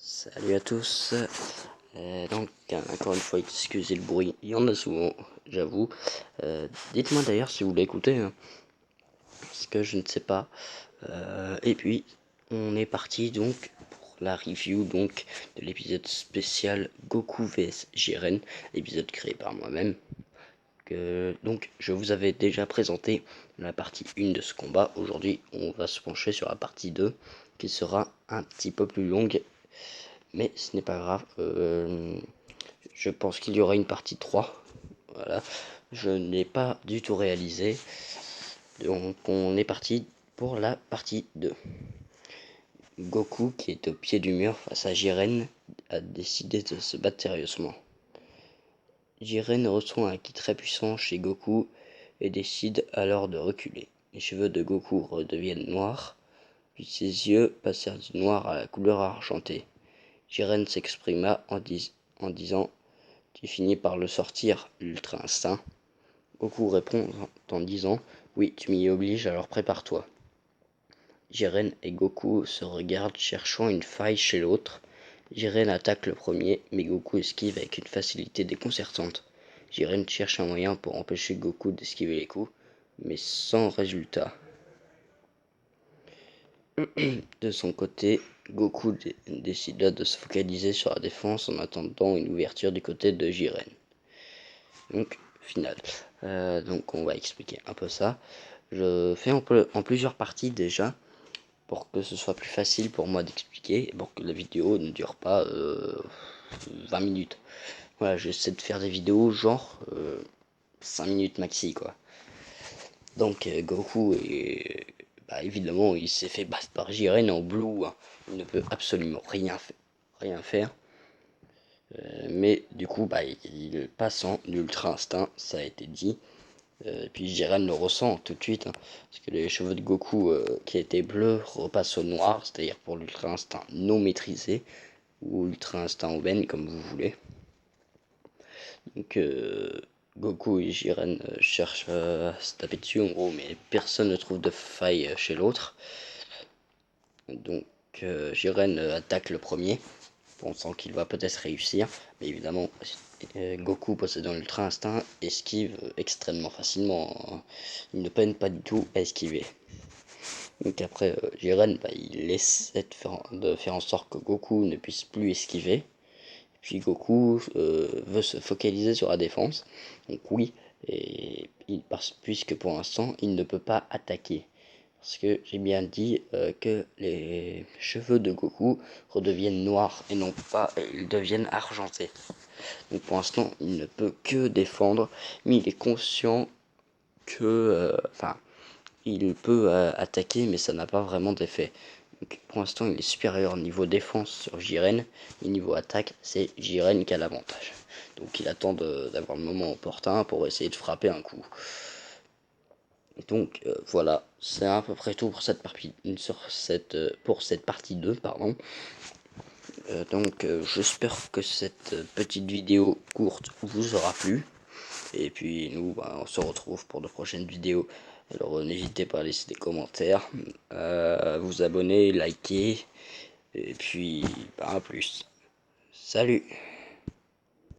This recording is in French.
Salut à tous. Donc encore une fois, excusez le bruit, il y en a souvent, j'avoue. Dites-moi d'ailleurs si vous l'écoutez, hein, parce que je ne sais pas. Et puis on est parti donc pour la review donc de l'épisode spécial Goku vs Jiren, l'épisode créé par moi-même. Donc je vous avais déjà présenté la partie 1 de ce combat. Aujourd'hui on va se pencher sur la partie 2 qui sera un petit peu plus longue, mais ce n'est pas grave. Je pense qu'il y aura une partie 3. Voilà, je n'ai pas du tout réalisé, donc on est parti pour la partie 2. Goku, qui est au pied du mur face à Jiren, a décidé de se battre sérieusement. Jiren reçoit un ki très puissant chez Goku et décide alors de reculer. Les cheveux de Goku redeviennent noirs, puis ses yeux passèrent du noir à la couleur argentée. Jiren s'exprima en disant « Tu finis par le sortir, l'Ultra Instinct ». Goku répond en disant « Oui, tu m'y obliges, alors prépare-toi ». Jiren et Goku se regardent cherchant une faille chez l'autre. Jiren attaque le premier, mais Goku esquive avec une facilité déconcertante. Jiren cherche un moyen pour empêcher Goku d'esquiver les coups, mais sans résultat. De son côté, Goku décida de se focaliser sur la défense en attendant une ouverture du côté de Jiren. Donc, final. Donc on va expliquer un peu ça. Je fais en plusieurs parties déjà, pour que ce soit plus facile pour moi d'expliquer, pour que la vidéo ne dure pas 20 minutes. Voilà, j'essaie de faire des vidéos genre 5 minutes maxi, quoi. Donc Goku, évidemment, il s'est fait battre par Jiren en blue, hein. Il ne peut absolument rien faire. Mais du coup, il passe en ultra instinct, ça a été dit. Puis Jiren le ressent tout de suite, hein, parce que les cheveux de Goku qui étaient bleus repassent au noir, c'est-à-dire pour l'ultra instinct non maîtrisé, ou ultra instinct aubaine, comme vous voulez. Donc Goku et Jiren cherchent à se taper dessus en gros, mais personne ne trouve de faille chez l'autre. Donc Jiren attaque le premier, pensant qu'il va peut-être réussir, mais évidemment Goku possédant l'ultra instinct esquive extrêmement facilement, hein. Il ne peine pas du tout à esquiver. Donc après Jiren, il essaie de faire en sorte que Goku ne puisse plus esquiver. Puis Goku veut se focaliser sur la défense. Donc oui, puisque pour l'instant il ne peut pas attaquer. Parce que j'ai bien dit que les cheveux de Goku redeviennent noirs et non pas ils deviennent argentés. Donc pour l'instant il ne peut que défendre, mais il est conscient que il peut attaquer, mais ça n'a pas vraiment d'effet. Donc pour l'instant il est supérieur niveau défense sur Jiren, et niveau attaque c'est Jiren qui a l'avantage. Donc il attend d'avoir le moment opportun pour essayer de frapper un coup. Donc voilà, c'est à peu près tout pour cette partie 2, pardon. Donc j'espère que cette petite vidéo courte vous aura plu. Et puis nous, on se retrouve pour de prochaines vidéos. Alors n'hésitez pas à laisser des commentaires, vous abonner, liker, et puis à plus. Salut!